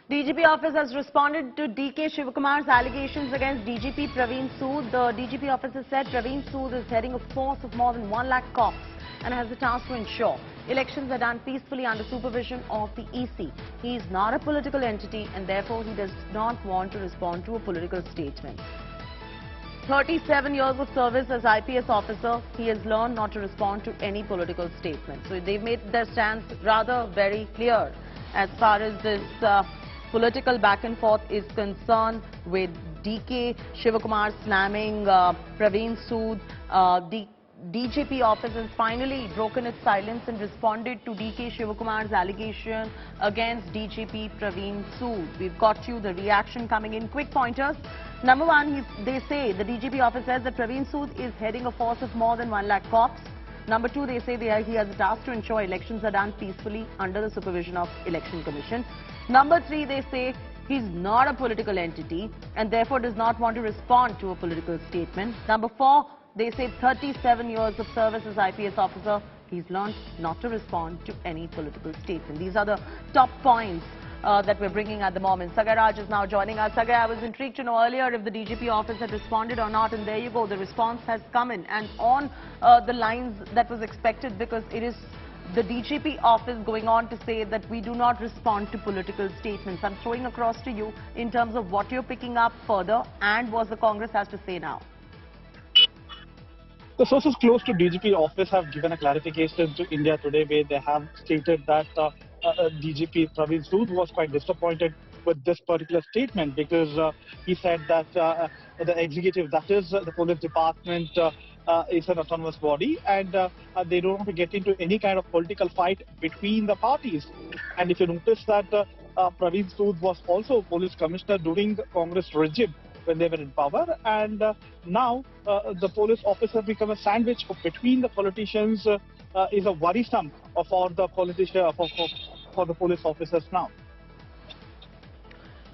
DGP office has responded to DK Shivakumar's allegations against DGP Praveen Sood. The DGP office has said Praveen Sood is heading a force of more than 1 lakh cops and has the task to ensure elections are done peacefully under supervision of the EC. He is not a political entity and therefore he does not want to respond to a political statement. 37 years of service as IPS officer, he has learned not to respond to any political statement. So they've made their stance rather very clear as far as this political back and forth is concerned, with DK Shivakumar slamming Praveen Sood. The DGP office has finally broken its silence and responded to DK Shivakumar's allegation against DGP Praveen Sood. We've got you the reaction coming in. Quick pointers. Number one, they say, the DGP office says that Praveen Sood is heading a force of more than 1 lakh cops. Number two, they say he has a task to ensure elections are done peacefully under the supervision of Election Commission. Number three, they say he's not a political entity and therefore does not want to respond to a political statement. Number four, they say 37 years of service as IPS officer, he's learned not to respond to any political statement. These are the top points that we're bringing at the moment. Sagai Raj is now joining us. Sagai, I was intrigued to know earlier if the DGP office had responded or not, and there you go, the response has come in and on the lines that was expected, because it is the DGP office going on to say that we do not respond to political statements. I'm throwing across to you in terms of what you're picking up further and what the Congress has to say now. The sources close to DGP office have given a clarification to India Today, where they have stated that DGP Praveen Sood was quite disappointed with this particular statement, because he said that the executive, that is the police department, is an autonomous body, and they don't want to get into any kind of political fight between the parties. And if you notice that Praveen Sood was also police commissioner during the Congress regime when they were in power, and now the police office has become a sandwich between the politicians, is a worrisome for the politician, for the police officers now.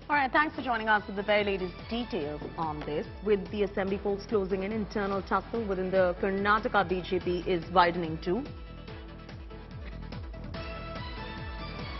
All right, thanks for joining us with the very latest details on this. With the assembly polls closing in, internal tussle within the Karnataka BJP is widening too.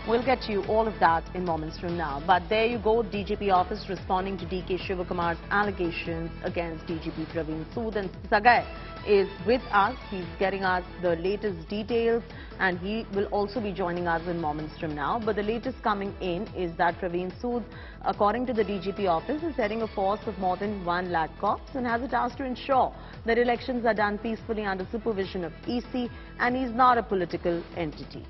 We'll get to you all of that in moments from now. But there you go, DGP office responding to DK Shivakumar's allegations against DGP Praveen Sood. And Sagai is with us. He's getting us the latest details and he will also be joining us in moments from now. But the latest coming in is that Praveen Sood, according to the DGP office, is heading a force of more than 1 lakh cops and has a task to ensure that elections are done peacefully under supervision of EC, and he's not a political entity.